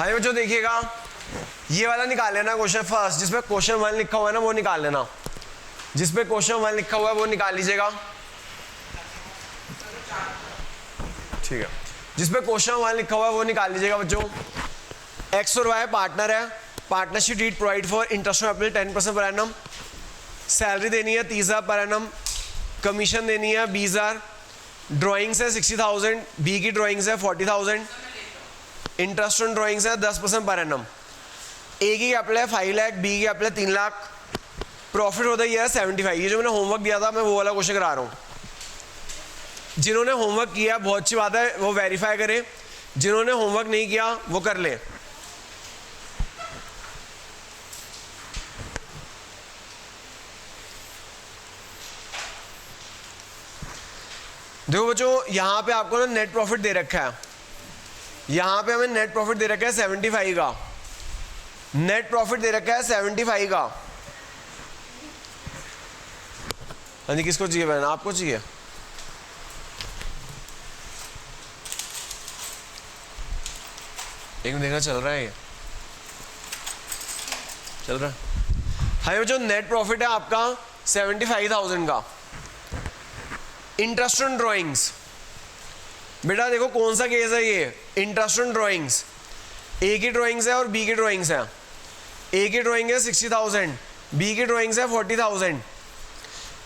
हाय बच्चों देखिएगा, ये वाला निकाल लेना क्वेश्चन फर्स्ट, जिसमें क्वेश्चन 1 लिखा हुआ है ना वो निकाल लेना, जिसपे क्वेश्चन 1 लिखा हुआ है वो निकाल लीजिएगा, ठीक है। जिसपे क्वेश्चन 1 लिखा हुआ है वो निकाल लीजिएगा बच्चों। एक्स और वाई पार्टनर है, partnership deed provide for interest on April 10% per annum, salary देनी है 30,000 पर एनम, कमीशन देनी है 20,000, ड्राइंग्स है 60,000, बी की ड्राइंग्स है 40,000, इंटरेस्ट ऑन ड्राइंग्स है 10% पर एनम, ए की कैपिटल है 5 लाख, बी की कैपिटल है 3 लाख, प्रॉफिट होता ही है 75। ये जो मैंने होमवर्क दिया था मैं वो वाला क्वेश्चन करा रहा हूँ। जिन्होंने होमवर्क किया बहुत अच्छी बात है, वो वेरीफाई करें, जिन्होंने होमवर्क नहीं किया वो कर लें। देखो बच्चों, यहां पे आपको ना नेट प्रॉफिट दे रखा है, यहां पे हमें नेट प्रॉफिट दे रखा है 75 का, नेट प्रॉफिट दे रखा है 75 का। हाँ जी, किसको चाहिए बहन? आपको चाहिए? एक मिनट देखना, चल रहा है ये, चल रहा है। हाँ बच्चों, नेट प्रॉफिट है आपका 75,000 का। इंटरेस्ट ऑन ड्राइंग्स, बेटा देखो कौन सा केस है ये, इंटरेस्ट ऑन ड्राइंग्स, ए की ड्राइंग्स है और बी की ड्राइंग्स है। ए की ड्राइंग है 60,000, बी की ड्राइंग्स है 40,000।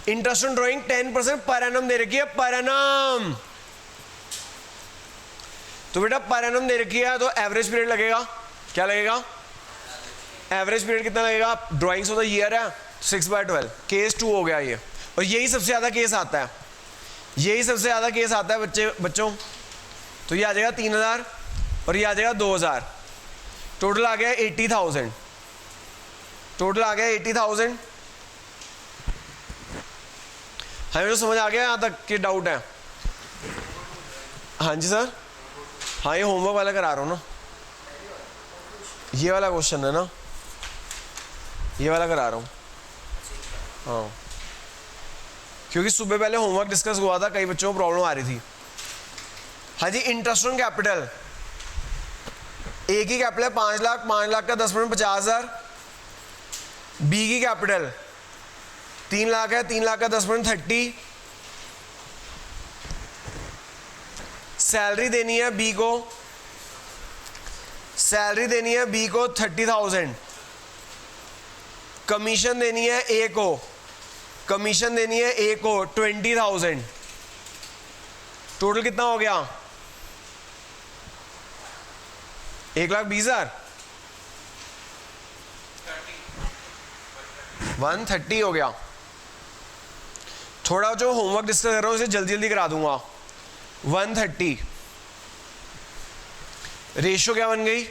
Interest on drawing 10% per annum दे रखी है, पर एनम। तो बेटा पर एनम दे रखी है तो एवरेज पीरियड लगेगा, क्या लगेगा? एवरेज पीरियड कितना लगेगा? ड्राइंग्स ऑफ द ईयर है 6/12, केस 2 हो गया ये। और यही सबसे ज्यादा केस आता है, यही सबसे ज्यादा केस आता है बच्चों। तो ये आ जाएगा 3,000 और ये आ जाएगा 2,000, टोटल आ गया 80,000, टोटल आ गया 80,000। हमें तो समझ आ गया यहाँ तक कि डाउट है? हाँ जी सर, हाँ ये होमवर्क वाला करा रहा हूँ ना, ये वाला क्वेश्चन है ना, ये वाला करा रहा हूँ। हाँ, क्योंकि सुबह पहले होमवर्क डिस्कस हुआ था, कई बच्चों को प्रॉब्लम आ रही थी। हाँ जी, इंटरेस्ट ऑन कैपिटल, ए की कैपिटल है 5 लाख, 5 लाख का 10% 50,000, बी की कैपिटल 3 लाख है, 3 लाख का 10% 30, सैलरी देनी है बी को, सैलरी देनी है बी को 30,000, कमीशन देनी है ए को, कमीशन देनी है ए को 20,000। टोटल कितना हो गया? 1,20,000, 130 हो गया। थोड़ा जो होमवर्क डिस्कस कर रहा हूँ उसे जल्दी जल्दी करा दूंगा। 130 रेशियो क्या बन गई?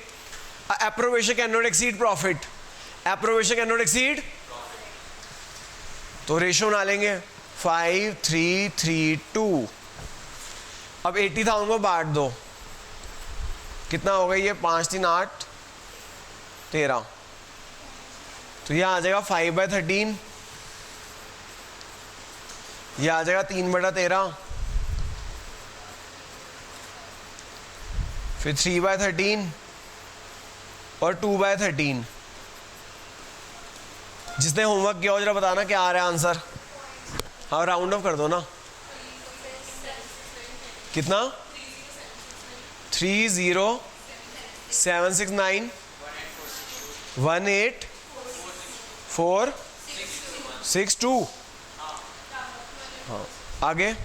Appropriation can not exceed profit, appropriation can not exceed, तो रेशियो बना लेंगे 5, 3, 3, 2। अब 80,000 को बांट दो, कितना हो गया ये? 5, 3, 8, 13, तो यह आ जाएगा 5/13, यह आ जाएगा 3/13, फिर 3/13 और 2/13। जिसने होमवर्क किया हो जरा बताना क्या आ रहा है आंसर। हाँ राउंड ऑफ कर दो ना, कितना? 30,769 18,462। हाँ आगे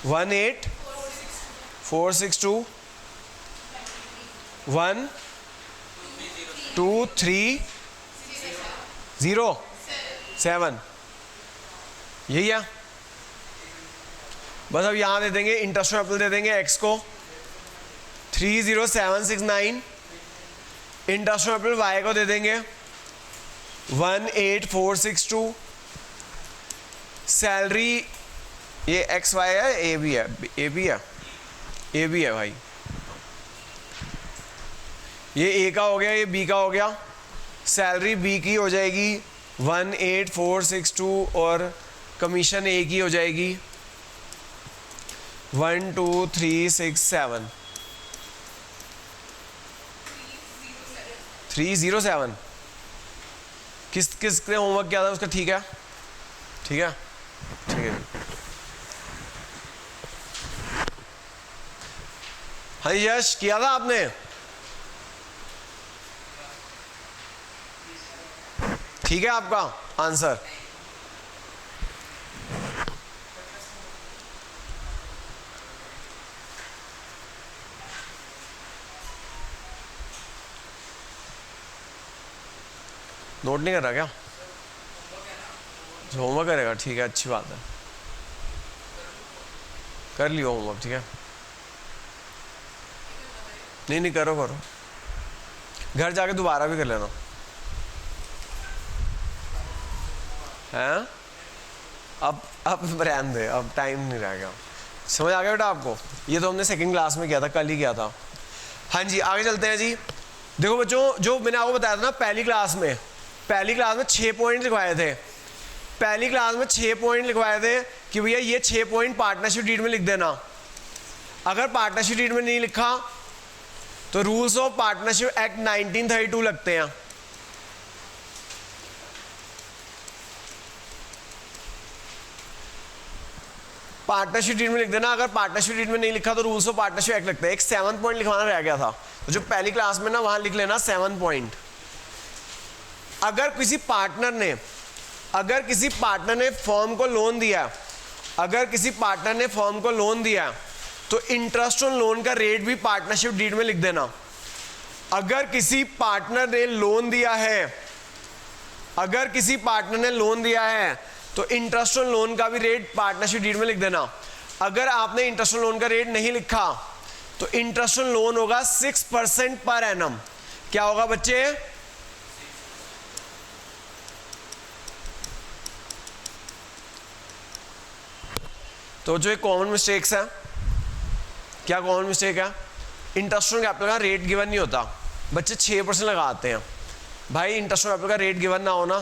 18,462 1 2 3 0 7, यही है। बस अब यहां दे देंगे इंटरेस्ट ऑन कैपिटल, दे देंगे एक्स को 30,769, इंटरेस्ट ऑन कैपिटल वाई को दे देंगे 18,462, सैलरी ये एक्स वाई है, ए भी है, ए भी है, ए भी है भाई, ये ए का हो गया, ये बी का हो गया। सैलरी बी की हो जाएगी 18,462 और कमीशन ए की हो जाएगी 1 2 3 6 7। 307 किस किस ने होमवर्क किया था उसका? ठीक है, ठीक है, ठीक है। हाँ यश, किया था आपने? ठीक है आपका आंसर। नोट नहीं कर रहा क्या? होमवर्क करेगा, ठीक है, अच्छी बात है, कर लियो होमवर्क, ठीक है। नहीं करो करो, घर जाके दोबारा भी कर लेना है। अब रहने दे, अब टाइम नहीं रह गया। समझ आ गया बेटा आपको? ये तो हमने सेकंड क्लास में किया था, कल ही किया था। हाँ जी, आगे चलते हैं जी। देखो बच्चों, जो मैंने आपको बताया था ना, पहली क्लास में 6 पॉइंट लिखवाए थे। पहली क्लास में 6 पॉइंट लिखवाए थे कि भैया ये 6 पॉइंट पार्टनरशिप डीड में लिख देना। अगर पार्टनरशिप डीड में नहीं लिखा तो रूल्स ऑफ पार्टनरशिप एक्ट 1932 लगते हैं। पार्टनरशिप डीड में लिख देना। अगर पार्टनरशिप डीड में नहीं लिखा तो रूल्स ऑफ पार्टनरशिप एक्ट लगते हैं। एक 7 पॉइंट लिखवाना रह गया था, तो जो पहली क्लास में ना वहां लिख लेना 7 पॉइंट। अगर किसी पार्टनर ने फर्म को लोन दिया, तो इंटरेस्ट ऑन लोन का रेट भी पार्टनरशिप डीड में लिख देना। अगर किसी पार्टनर ने लोन दिया है तो इंटरेस्ट ऑन लोन का भी रेट पार्टनरशिप डीड में लिख देना। अगर आपने इंटरेस्ट ऑन लोन का रेट नहीं लिखा तो इंटरेस्ट ऑन लोन होगा 6% पर एनम। क्या होगा बच्चे? तो जो एक कॉमन मिस्टेक्स है, क्या कॉमन मिस्टेक है? इंटरेस्ट ऑन कैपिटल का रेट गिवन नहीं होता, बच्चे 6% लगाते हैं। भाई इंटरेस्ट ऑन कैपिटल का रेट गिवन ना हो ना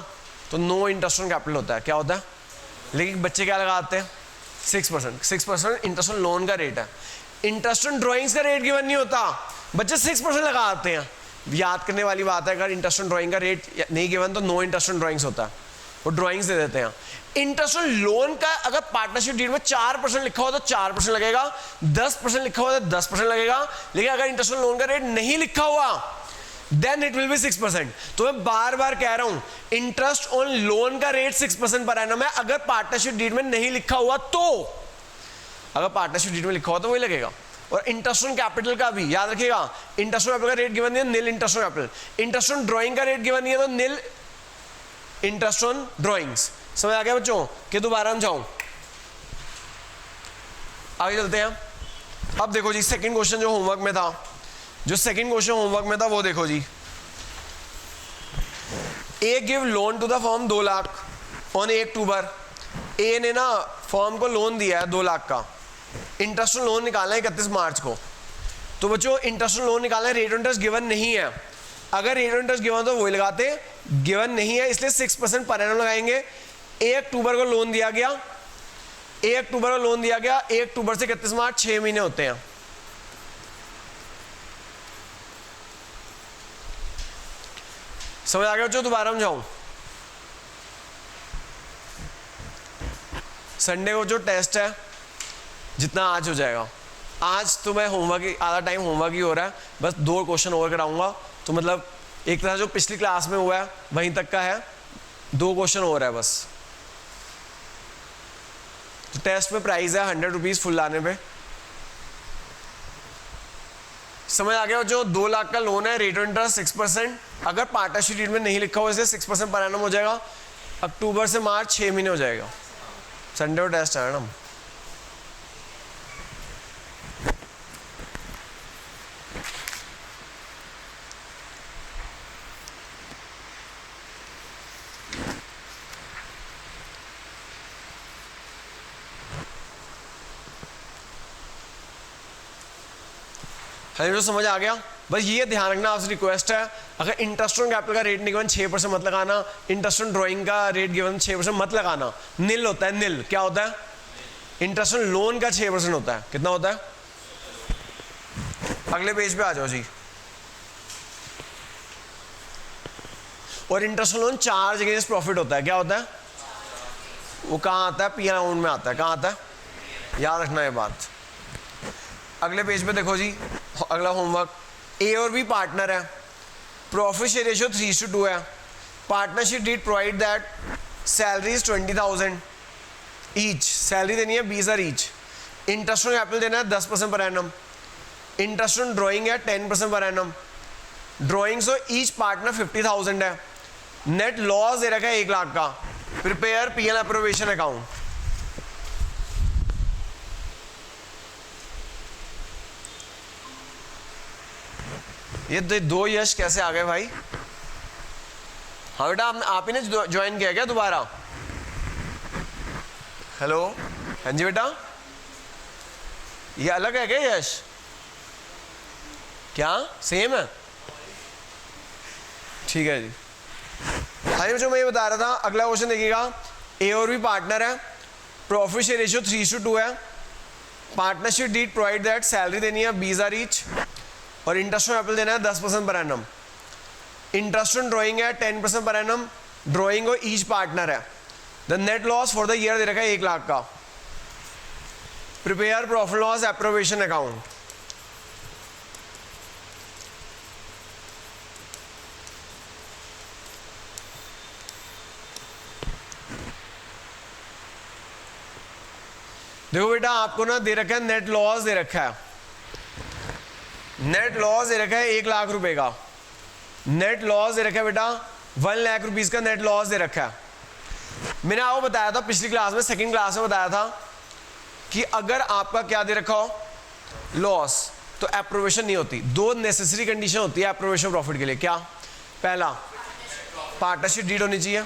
तो नो इंटरेस्ट ऑन कैपिटल होता है। क्या होता है? लेकिन बच्चे क्या लगाते हैं? 6%। 6% इंटरेस्ट ऑन लोन का रेट है। इंटरेस्ट ऑन ड्राइंग्स का रेट गिवन नहीं होता, बच्चे 6% लगाते हैं। याद करने वाली बात है, अगर इंटरेस्ट ऑन ड्राइंग का रेट नहीं गिवन तो नो इंटरेस्ट ऑन ड्राइंग्स होता है, वो ड्राइंग्स दे देते हैं। इंटरेस्ट ऑन लोन का अगर पार्टनरशिप डीड में 4% लिखा हो तो 4% लगेगा, 10% लिखा हुआ तो 10% लगेगा। लेकिन अगर इंटरेस्ट ऑन लोन का रेट नहीं लिखा हुआ देन इट विल बी 6%। तो मैं बार बार कह रहा हूं, इंटरेस्ट ऑन लोन का रेट 6% पर एनम है। अगर पार्टनरशिप डीड में नहीं लिखा हुआ तो, अगर पार्टनरशिप डीड में लिखा हुआ तो वही लगेगा। और इंटरेस्ट ऑन कैपिटल का भी याद रखिएगा, इंटरेस्ट ऑन कैपिटल का रेट गिवन नहीं है, nil interest on capital. Interest on drawing का रेट गिवन नहीं है तो नील इंटरेस्ट ऑन ड्राइंग्स। समझ आ गया बच्चों? कि दोबारा हम जाऊं, आगे चलते हैं। अब देखो जी, सेकंड क्वेश्चन जो होमवर्क में था, वो देखो जी। A give loan to the firm 2 lakh on 1 October. A ने ना फर्म को लोन दिया है 2 लाख का। इंटरेस्ट ऑन लोन निकालना है 31 मार्च को। तो बच्चों इंटरेस्ट ऑन लोन निकालना है, रेट ऑन इंटरेस्ट गिवन नहीं है। अगर रेट ऑन इंटरेस्ट गिवन तो वही लगाते, गिवन नहीं है इसलिए 6% पर एनम लगाएंगे। 1 अक्टूबर को लोन दिया गया, 1 अक्टूबर से 31 मार्च 6 महीने होते हैं। समझ आ गया बच्चों? दोबारा हम जाऊं, संडे को जो टेस्ट है जितना आज हो जाएगा, आज तो मैं होमवर्क आधा टाइम होमवर्क ही हो रहा है, बस 2 क्वेश्चन और कराऊंगा। तो मतलब एक तरह जो पिछली क्लास में हुआ है वहीं तक का है, 2 क्वेश्चन हो रहा है बस। तो टेस्ट में प्राइस है 100 रुपीज फुल लाने पे। समझ आ गया? जो 2 लाख का लोन है, रेट ऑफ इंटरेस्ट 6%। अगर पार्टनरशिप डीड में नहीं लिखा हुआ इसलिए 6% पर एनम हो जाएगा। अक्टूबर से मार्च 6 महीने हो जाएगा। संडे को टेस्ट है ना। हमें जो समझ आ गया? बस ये ध्यान रखना, आपसे रिक्वेस्ट है, अगर इंटरेस्ट ऑन कैपिटल का रेट नहीं गिवन 6% मत लगाना, इंटरेस्ट ऑन ड्राइंग का रेट गिवन 6% मत लगाना। नील होता है, नील क्या होता है? इंटरेस्ट ऑन लोन का 6% होता है। कितना होता है? अगले पेज पे आ जाओ जी। और interest loan charge against profit होता है। क्या होता है वो? कहाँ आता है? पी एंड अकाउंट में आता है। कहाँ आता है? याद रखना ये बात। अगले पेज पे देखो जी, अगला होमवर्क। ए और बी पार्टनर है, प्रॉफिट शेयर रेशियो 3:2 है। Partnership deed provide that salary is 20,000 each, salary देनी है 20,000 ईच। इंटरेस्ट ऑन कैपिटल देना है 10% per annum. Interest on drawing है 10% पर एनम। ड्रॉइंग्स और ईच पार्टनर 50,000 है। नेट लॉस दे रखा है 1 लाख का। Prepare PL appropriation account. ये दो यश कैसे आ गए भाई? हाँ बेटा, आप ही ने ज्वाइन किया क्या दोबारा? हेलो, हाँ जी बेटा, ये अलग है क्या यश? क्या सेम है? ठीक है जी। हाँ जी, जो मैं ये बता रहा था, अगला क्वेश्चन देखिएगा। ए और बी पार्टनर है, प्रॉफिट शेयर रेशियो 3:2 है। Partnership deed provide that salary देनी है 20,000 ईच और इंटरेस्ट ऑन कैपिटल देना है 10% per annum. Interest on drawing है 10% पर एनम। ड्रॉइंग और ईच पार्टनर है। The net loss for the year दे रखा है 1 लाख का। Prepare profit loss appropriation account. देखो बेटा, आपको ना दे रखा है नेट लॉस दे रखा है। नेट लॉस दे रखा है 1 लाख रुपए का। नेट लॉस दे रखा है बेटा 1 लाख रुपीज का नेट लॉस दे रखा है। मैंने आपको बताया था पिछली क्लास में, सेकंड क्लास में बताया था कि अगर आपका क्या दे रखा हो लॉस, तो एप्रोवेशन नहीं होती। 2 नेसेसरी कंडीशन होती है एप्रोवेशन प्रॉफिट के लिए। क्या? पहला, पार्टनरशिप डीड होनी चाहिए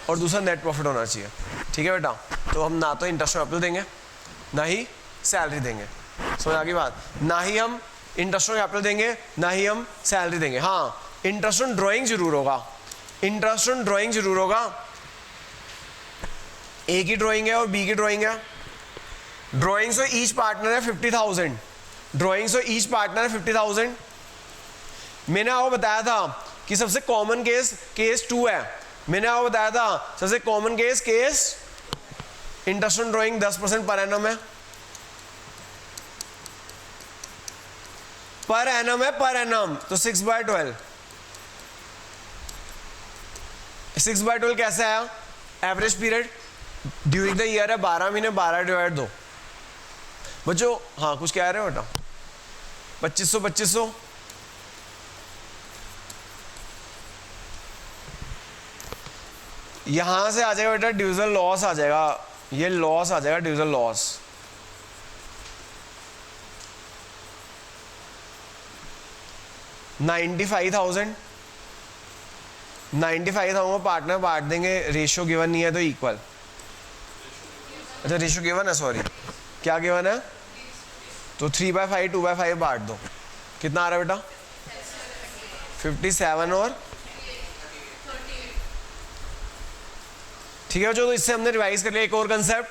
और दूसरा नेट प्रॉफिट होना चाहिए। ठीक है बेटा, तो हम ना तो इंटरेस्ट ऑन कैपिटल देंगे ना ही सैलरी देंगे। समझ आ गई बात? ना ही हम इंटरेस्ट ऑन कैपिटल देंगे ना ही हम सैलरी देंगे। हाँ, इंटरेस्ट ऑन ड्राइंग जरूर होगा। इंटरेस्ट ऑन ड्राइंग जरूर होगा। ए की ड्राइंग है और बी की ड्राइंग है। ड्राइंग्स और ईच पार्टनर है 50,000। ड्राइंग्स और ईच पार्टनर है 50,000। मैंने आपको बताया था कि सबसे कॉमन केस 2 है। मैंने आपको बताया था सबसे common case interest on drawing 10% per annum है। पर एनम है, पर एनम, तो 6/12। 6/12 कैसे आया? Average period during the year है 12 महीने, 12/2 बच्चों। हाँ, कुछ कह रहे हो बेटा? 2500 यहां से आ जाएगा बेटा डिविजन लॉस आ जाएगा। ये लॉस आ जाएगा, डिविजन लॉस। $95,000 को पार्टनर बांट देंगे। रेशियो गिवन नहीं है तो इक्वल। अच्छा, रेशियो गिवन है, सॉरी, क्या गिवन है? तो 3/5 2/5 बांट दो। कितना आ रहा है बेटा? 57 और ठीक है बच्चों। तो इससे हमने रिवाइज कर लिया एक और कंसेप्ट।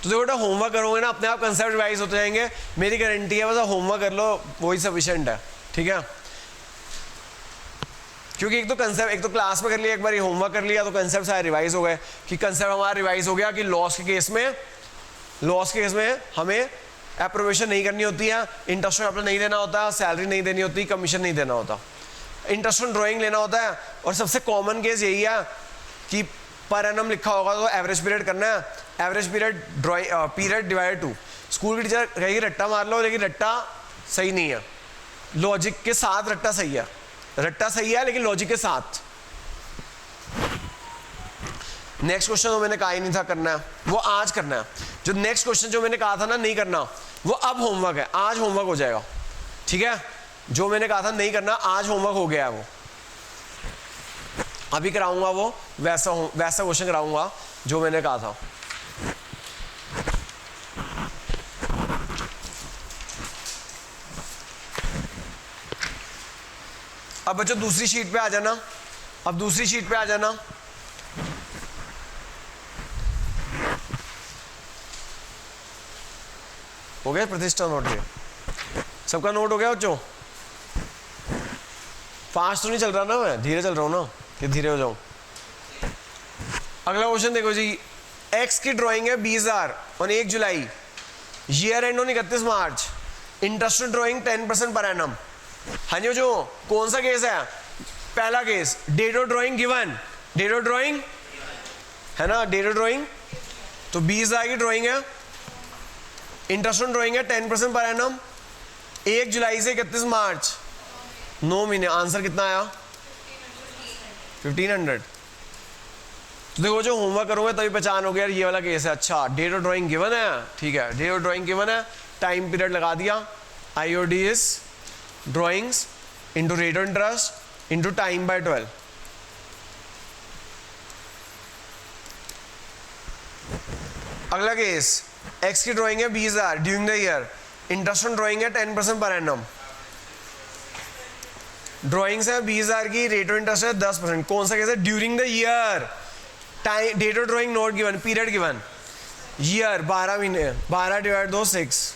तो देखो बेटा, होमवर्क करोगे ना, अपने आप कंसेप्ट रिवाइज होते जाएंगे, मेरी गारंटी है। बस होमवर्क कर लो, वही सफिशिएंट है। ठीक है, क्योंकि एक तो क्लास में कर लिया, एक बार होमवर्क कर लिया तो कंसेप्ट सारे रिवाइज हो गए। कि कंसेप्ट हमारा रिवाइज हो गया कि लॉस के केस में हमें एप्रोवेशन नहीं करनी होती है, इंटरेस्ट ऑन कैपिटल नहीं देना होता, सैलरी नहीं देनी होती, कमीशन नहीं देना होता, इंटरेस्ट ऑन ड्राइंग लेना होता है। और सबसे कॉमन केस यही है कि पर एनम लिखा होगा तो एवरेज पीरियड करना है। Average period divided 2। स्कूल की टीचर कहेगी रट्टा मार लो, लेकिन रट्टा सही नहीं है। लॉजिक के साथ रट्टा सही है। रट्टा सही है लेकिन लॉजिक के साथ। नेक्स्ट क्वेश्चन तो मैंने कहा ही नहीं था करना है, वो आज करना है। जो नेक्स्ट क्वेश्चन जो मैंने कहा था ना नहीं करना, वो अब होमवर्क है, आज होमवर्क हो जाएगा। ठीक है, जो मैंने कहा था नहीं करना, आज होमवर्क हो गया है। वो अभी कराऊंगा, वो वैसा क्वेश्चन कराऊंगा जो मैंने कहा था। अब बच्चों दूसरी शीट पे आ जाना। अब दूसरी शीट पे आ जाना। हो गया प्रतिष्ठा नोट? ये सबका नोट हो गया बच्चों? फास्ट तो नहीं चल रहा ना, मैं धीरे चल रहा हूं ना, कि धीरे हो जाओ। अगला क्वेश्चन देखो जी, एक्स की ड्राइंग है 20,000 और 1 जुलाई, year end on 31 March, interest drawing 10% per annum. हाँ जी जो कौन सा केस है? पहला case, date of drawing given, date of drawing है ना, डेट ऑफ ड्राइंग। तो 20,000 की ड्राइंग है, इंटरेस्ट ड्राइंग है 10% पर एनम, 1 जुलाई से 31 मार्च, 9 महीने। आंसर कितना आया? 1500। तो देखो जो होमवर्क करोगे तभी पहचान हो गया यार ये वाला केस है। अच्छा डेट ऑफ ड्राइंग गिवन है, ठीक है, डेट ऑफ ड्राइंग गिवन है, टाइम पीरियड लगा दिया, IOD is drawings into rate of interest into time by 12। अगला केस, एक्स की ड्राइंग है 20,000 during the year, interest on drawing है 10% पर एनम, ड्राइंग्स है 20,000 की, रेट ऑफ इंटरेस्ट है 10%। कौन सा केस है? During the year, time, date of drawing not given, period given, year 12 महीने, 12 डिवाइड 2 6।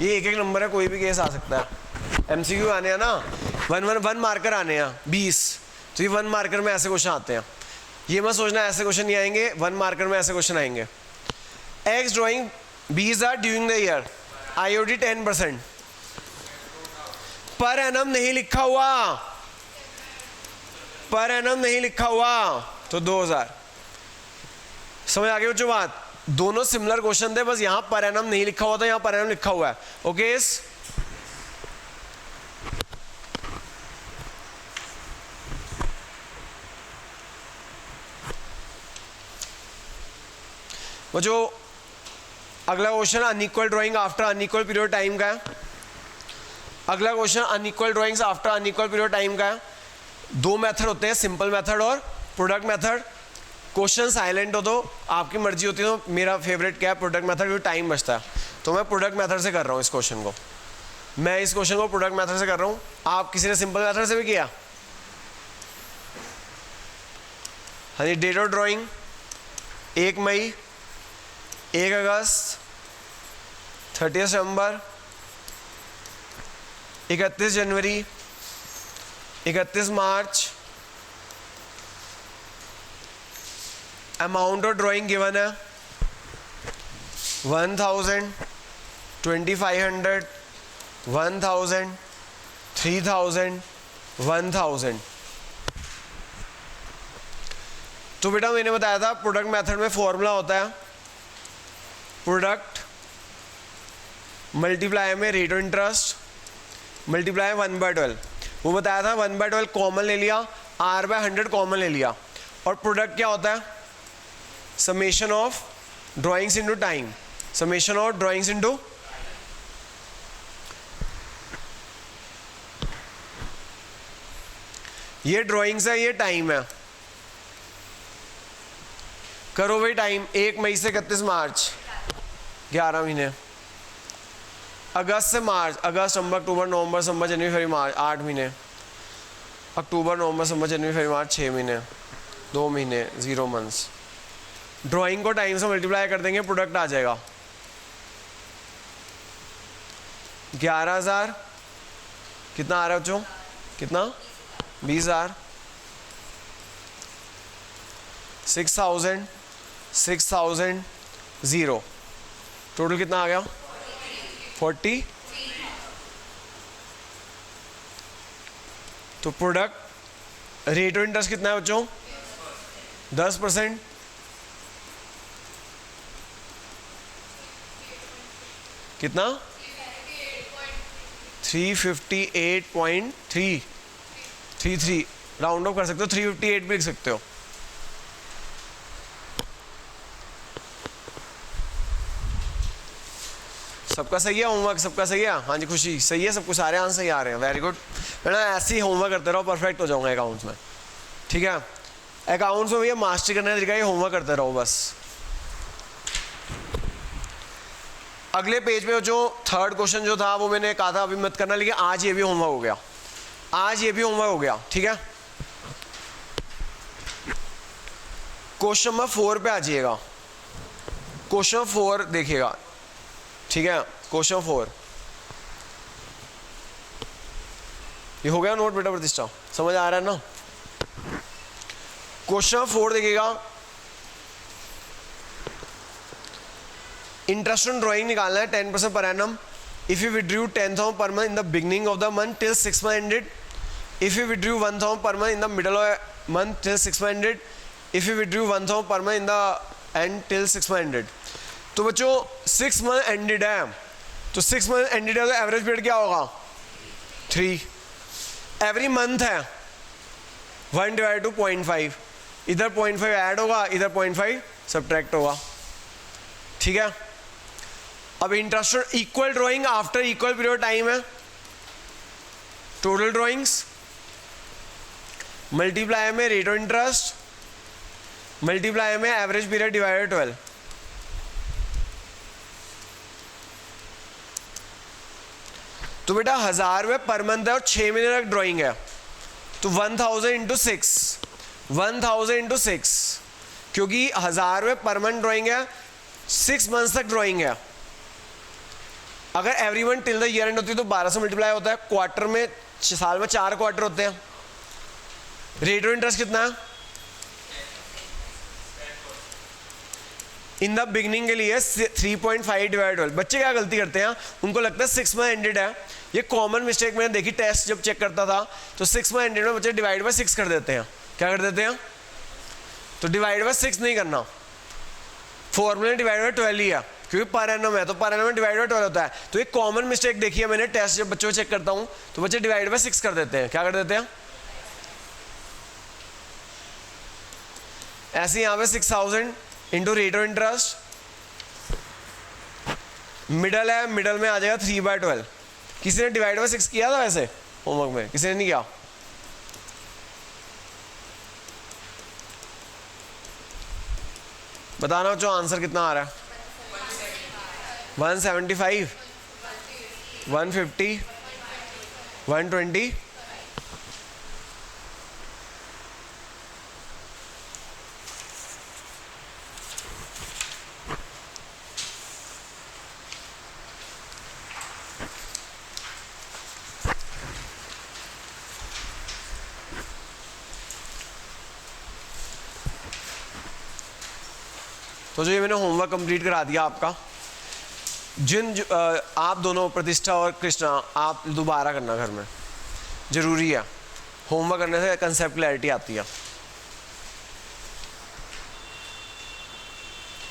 ये एक एक नंबर है, कोई भी केस आ सकता है। MCQ आने हैं ना, वन मार्कर आने हैं 20, तो ये 1 मार्कर में ऐसे क्वेश्चन आते हैं। ये मत सोचना ऐसे क्वेश्चन नहीं आएंगे, 1 मार्कर में ऐसे क्वेश्चन आएंगे। X drawing 20,000 during the year, IOD 10%, per annum नहीं लिखा हुआ, पर एनम नहीं लिखा हुआ, तो 2000। समझ आ गई बच्चों बात? दोनों सिमिलर क्वेश्चन थे, बस यहां पर एनम नहीं लिखा हुआ था, यहां पर एनम लिखा हुआ है। ओके वो जो अगला question unequal drawing after unequal period time का है। अगला question unequal drawings after unequal period time का है। 2 मेथड होते हैं, सिंपल मेथड और प्रोडक्ट मेथड। क्वेश्चन साइलेंट हो तो आपकी मर्जी होती है, तो मेरा फेवरेट क्या है? प्रोडक्ट मेथड, क्योंकि टाइम बचता है, तो मैं प्रोडक्ट मेथड से कर रहा हूँ इस क्वेश्चन को। मैं इस क्वेश्चन को प्रोडक्ट मेथड से कर रहा हूँ। आप किसी ने सिंपल मेथड से भी किया? हाँ जी, डेट ऑफ ड्राइंग 1 मई, 1 अगस्त, 30 सितंबर, 31 जनवरी, 31 March. Amount of drawing given है 1000, 2500, 1000, 3000, 1000। तो बेटा मैंने बताया था प्रोडक्ट मेथड में फॉर्मूला होता है प्रोडक्ट मल्टीप्लाई में रेट ऑफ इंटरेस्ट मल्टीप्लाई 1/12। वो बताया था 1/12 कॉमन ले लिया, R/100 कॉमन ले लिया, और प्रोडक्ट क्या होता है? Summation of drawings into time, summation of drawings into. ये ड्राइंग्स है, ये टाइम है। करो भाई टाइम, 1 मई से 31 मार्च, 11 महीने। अगस्त से मार्च, अगस्त, सितंबर, अक्टूबर, नवंबर, दिसंबर, जनवरी, फरवरी, मार्च, 8 महीने। अक्टूबर, नवंबर, दिसंबर, जनवरी, फरवरी, मार्च, 6 महीने, 2 महीने, 0 मंथ्स। ड्राइंग को टाइम से मल्टीप्लाई कर देंगे, प्रोडक्ट आ जाएगा 11,000। कितना आ रहा है बच्चों? कितना? 20,000। 6,000, 6,000, 0। टोटल कितना आ गया? 40। तो प्रोडक्ट रेट ऑफ इंटरेस्ट कितना है बच्चों? 10%। कितना? 358.333। राउंड ऑफ कर सकते हो, 358 भी लिख सकते हो। सबका सही है होमवर्क? सबका सही है? हाँ जी, खुशी सही है, सबको सारे आंसर सही आ रहे हैं, वेरी गुड। बेटा ऐसे ही होमवर्क करते रहो, परफेक्ट हो जाऊंगा अकाउंट्स में, ठीक है? अकाउंट्स में भैया मास्टरी करने का तरीका, ये होमवर्क करते रहो बस। अगले पेज पे जो 3rd क्वेश्चन जो था वो मैंने कहा था अभी मत करना, लेकिन आज ये भी होमवर्क हो गया, आज ये भी होमवर्क हो गया, ठीक है? क्वेश्चन नंबर 4 पे आ जाइएगा, क्वेश्चन 4 देखिएगा, ठीक है, क्वेश्चन 4 ये हो गया नोट बेटा प्रतिष्ठा, समझ आ रहा है ना। क्वेश्चन 4 देखिएगा, इंटरेस्ट ऑन ड्राइंग निकालना है 10% per annum if you withdrew 10,000 per month in the beginning of the month till 6 month ended, if you withdrew 1,000 per month in the middle of month till 6 month ended, if you withdrew 1,000 per month in the end till 6 month ended. तो बच्चों 6 month ended है, तो 6 month ended है तो average period क्या होगा 3। Every month है 1 divide two 0.5, इधर 0.5 ऐड होगा, इधर 0.5 सब्ट्रैक्ट होगा, ठीक है। अब interest equal drawing after equal period time है, टोटल ड्राइंग्स मल्टीप्लाई में रेट ऑफ इंटरेस्ट मल्टीप्लाई में एवरेज पीरियड डिवाइडेड 12। तो बेटा 1,000 रुपये पर मंथ है और 6 महीने तक ड्राइंग है, तो 1,000 इंटू 6, 1,000 इंटू 6, क्योंकि 1,000 रुपये पर मंथ ड्राइंग है, 6 मंथ्स तक ड्राइंग है। अगर every month till the year and होती है तो 12 से मल्टीप्लाई होता है, क्वार्टर में साल में 4 क्वार्टर होते हैं। रेट ऑफ इंटरेस्ट कितना है इन द बिगनिंग के लिए 3.5 डिवाइड 12। बच्चे क्या गलती करते हैं, उनको लगता है 6 मंथ एंडेड है, ये कॉमन मिस्टेक मैंने देखी टेस्ट जब चेक करता था, तो 6 मंथ एंडेड में बच्चे डिवाइड बाय 6 कर देते हैं। क्या कर देते हैं, तो डिवाइड बाय 6 नहीं करना, फॉर्मूला डिवाइड बाय 12 ही है, क्योंकि पर एनम है तो पर एनम में डिवाइड बाय 12 होता है। तो एक कॉमन मिस्टेक देखी है मैंने टेस्ट जब बच्चों को चेक करता हूँ, तो बच्चे डिवाइड बाय 6 कर देते हैं। क्या कर देते हैं, ऐसे यहाँ पे 6,000 into rate of interest, middle है, मिडल में आ जाएगा 3/12। किसी ने डिवाइड बाय 6 किया था वैसे होमवर्क में, किसी ने नहीं किया, बताना जो आंसर कितना आ रहा है, 175, 150, 120, तो जो ये मैंने होमवर्क कंप्लीट करा दिया आपका, आप दोनों प्रतिष्ठा और कृष्णा आप दोबारा करना घर में, ज़रूरी है। होमवर्क करने से कंसेप्ट क्लैरिटी आती है।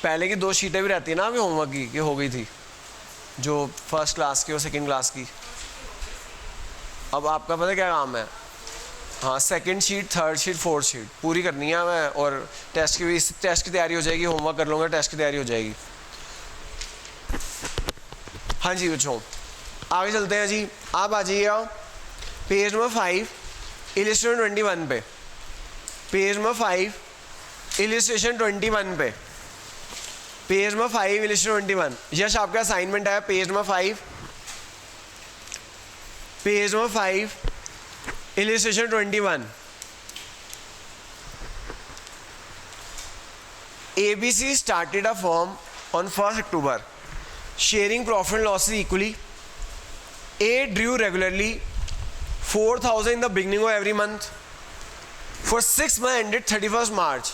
पहले की 2 शीटें भी रहती है ना अभी होमवर्क की, कि हो गई थी, जो फर्स्ट क्लास की और सेकंड क्लास की। अब आपका पता क्या काम है, हाँ second sheet, third sheet, fourth sheet पूरी करनी है हमें, और टेस्ट की भी, टेस्ट की तैयारी हो जाएगी, होमवर्क कर लूँगा, टेस्ट की तैयारी हो जाएगी। हाँ जी बच्चों आगे चलते हैं जी, आप आ जाइएगा पेज नंबर 5 इलिस्ट्रेशन 21 पे, पेज नंबर 5 इलिस्ट्रेशन 21 पे, पेज नंबर 5 इलिस्ट्रेशन 21। यश आपका असाइनमेंट है page number 5, page number 5 illustration 21। ABC started a firm on 1st October, sharing profit and losses equally. A drew regularly 4,000 in the beginning of every month for 6 months ended 31st March.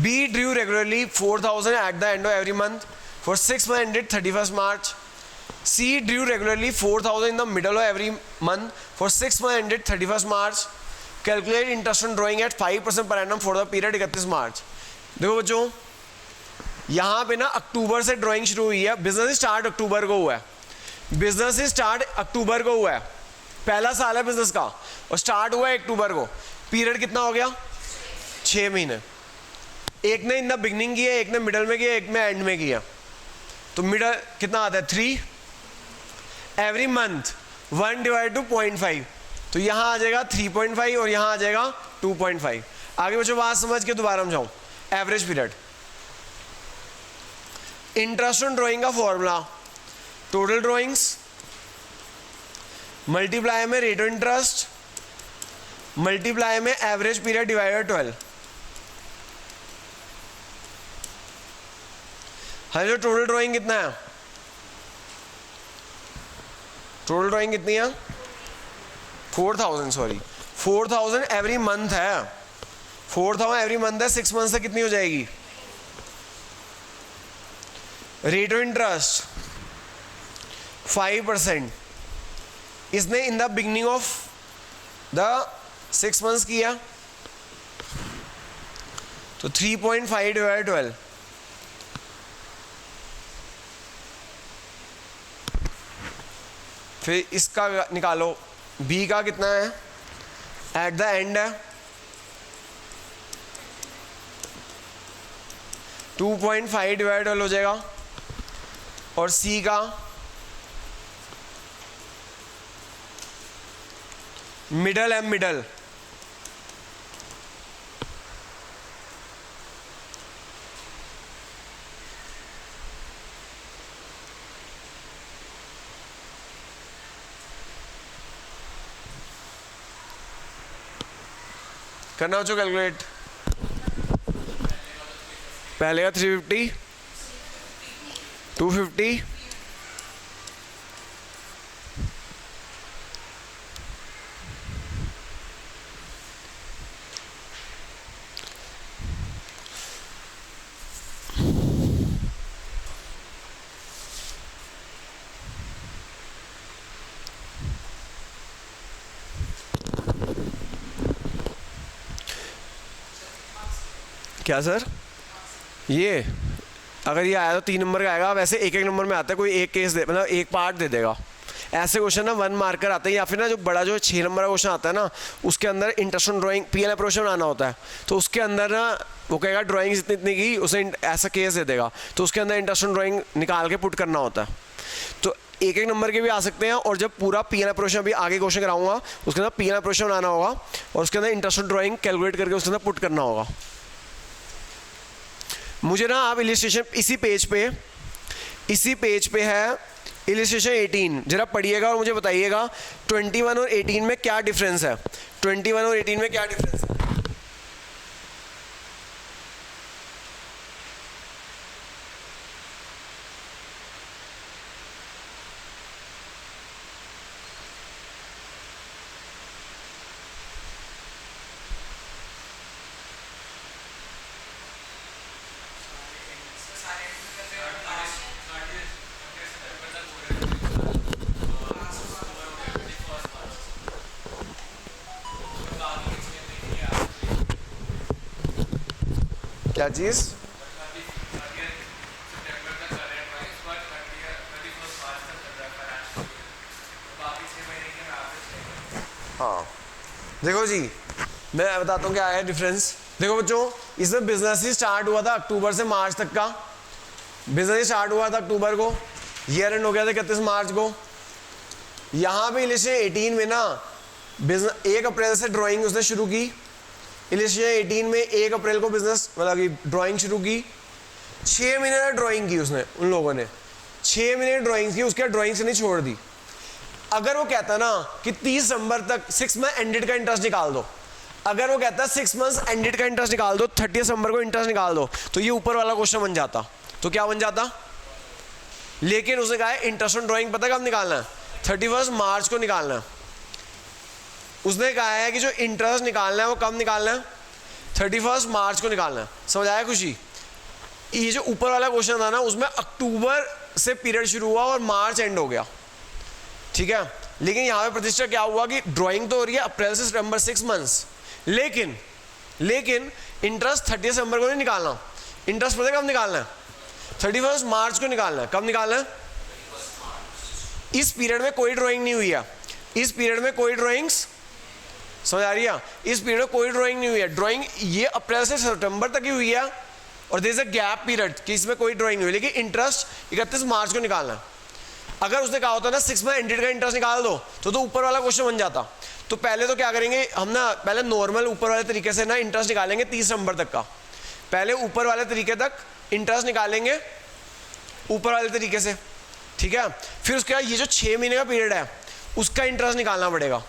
B drew regularly 4,000 at the end of every month for 6 months ended 31st March. C drew regularly 4,000 in the middle of every month for 6 months ended 31st March. Calculate interest on drawing at 5% per annum for the period 31 मार्च। देखो बच्चों यहाँ पे ना अक्टूबर से drawing शुरू हुई है, business start अक्टूबर को हुआ है, बिजनेस स्टार्ट अक्टूबर को हुआ है, पहला साल है बिजनेस का, और स्टार्ट हुआ है अक्टूबर को। पीरियड कितना हो गया 6 महीने। एक ने इन द बिगनिंग किया, एक ने मिडल में किया, एक में एंड में किया, तो मिडल कितना आता है 3। एवरी मंथ 1 डिवाइड टू 0.5, तो यहाँ आ जाएगा 3.5 और यहाँ आ जाएगा 2.5। आगे बच्चों बात समझ के दोबारा समझाऊं। Average period, interest on drawing का फॉर्मूला टोटल ड्राइंग्स मल्टीप्लाई में रेट ऑफ इंटरेस्ट मल्टीप्लाई में एवरेज पीरियड डिवाइडेड 12। हाँ जो टोटल ड्राइंग कितना है टोटल ड्राइंग कितनी है? 4000, सॉरी 4000 एवरी मंथ है, 4000 एवरी मंथ है, 6 मंथ से कितनी हो जाएगी? Rate of interest 5%। इसने in the beginning of the 6 months किया, तो 3.5 डिवाइड 12, फिर इसका निकालो, बी का कितना है एट द एंड है 2.5 डिवाइड 12 हो जाएगा, और सी का मिडल है, मिडल करना हो कैलकुलेट। पहले का 350, 250, क्या सर? ये अगर ये आया तो 3 नंबर का आएगा। वैसे एक एक नंबर में आता है, कोई एक केस दे, मतलब एक पार्ट दे देगा। ऐसे क्वेश्चन ना 1 मार्कर आते हैं, या फिर ना जो बड़ा जो 6 नंबर का क्वेश्चन आता है ना, उसके अंदर interest on drawing PL approach बनाना होता है, तो उसके अंदर ना वो कहेगा ड्राइंग इतनी इतनी की, उसे ऐसा केस दे देगा, तो उसके अंदर इंटरेस्ट ऑन ड्राइंग निकाल के पुट करना होता है। तो एक एक नंबर के भी आ सकते हैं, और जब पूरा पीएल अप्रोच अभी आगे क्वेश्चन कराऊंगा, उसके अंदर पीएल अप्रोच बनाना होगा, और उसके अंदर इंटरेस्ट ऑन ड्राइंग कैलकुलेट करके उसके अंदर पुट करना होगा। मुझे ना आप इलिस्ट्रेशन इसी पेज पे है इलिस्ट्रेशन 18, जरा पढ़िएगा और मुझे बताइएगा 21 और 18 में क्या डिफरेंस है। 21 और 18 में क्या डिफरेंस है? क्या चीज़? हाँ देखो जी, मैं बताता हूँ क्या है डिफरेंस। देखो बच्चों, इसमें बिजनेस ही स्टार्ट हुआ था अक्टूबर से मार्च तक का, बिजनेस ही स्टार्ट हुआ था अक्टूबर को, ईयर एंड हो गया था 31 मार्च को। यहाँ पे इलिस्ट्रेशन 18 में ना बिजनेस 1 अप्रैल से ड्राइंग उसने शुरू की। इलिस्ट्रेशन 18 में 1 अप्रैल को बिजनेस मतलब ड्राइंग शुरू की। 6 महीने ड्राइंग की उसने, उन लोगों ने 6 महीने ड्राइंग की, उसके ड्राइंग से नहीं छोड़ दी। अगर वो कहता ना कि 30 दिसंबर तक 6 मंथ एंडेड का इंटरेस्ट निकाल दो, अगर वो कहता 6 मंथ एंडेड का इंटरेस्ट निकाल दो, 30 दिसंबर को इंटरेस्ट निकाल दो, तो ये ऊपर वाला क्वेश्चन बन जाता। तो क्या बन जाता? लेकिन उसने कहा है इंटरेस्ट ऑन ड्राइंग पता कब निकालना है? 31 मार्च को निकालना है। उसने कहा है कि जो इंटरेस्ट निकालना है वो कब निकालना है? 31 मार्च को निकालना है। समझ आया खुशी? ये जो ऊपर वाला क्वेश्चन था ना, उसमें अक्टूबर से पीरियड शुरू हुआ और मार्च एंड हो गया, ठीक है। लेकिन यहाँ पे प्रतिष्ठा क्या हुआ कि ड्राइंग तो हो रही है अप्रैल से सितंबर 6 मंथ्स, लेकिन इंटरेस्ट 30 दिसंबर को नहीं निकालना। इंटरेस्ट पता कब निकालना है? 31 मार्च को निकालना है। कब निकालना है? इस पीरियड में कोई ड्राइंग नहीं हुई है, इस पीरियड में कोई ड्राइंग्स, समझ आ रही है? इस पीरियड में कोई ड्राइंग नहीं हुई है। ड्राइंग ये अप्रैल से सितंबर तक ही हुई है, और there is a gap period कि इसमें कोई ड्राइंग नहीं हुई, लेकिन इंटरेस्ट 31 मार्च को निकालना है। अगर उसने कहा होता ना 6 मंथ एंडेड का इंटरेस्ट निकाल दो, तो ऊपर वाला क्वेश्चन बन जाता। तो पहले तो क्या करेंगे हम ना, पहले नॉर्मल ऊपर वाले तरीके से ना इंटरेस्ट निकालेंगे 30 नंबर तक का। पहले ऊपर वाले तरीके तक इंटरेस्ट निकालेंगे ऊपर वाले तरीके से, ठीक है। फिर उसके बाद ये जो 6 महीने का पीरियड है उसका इंटरेस्ट निकालना पड़ेगा।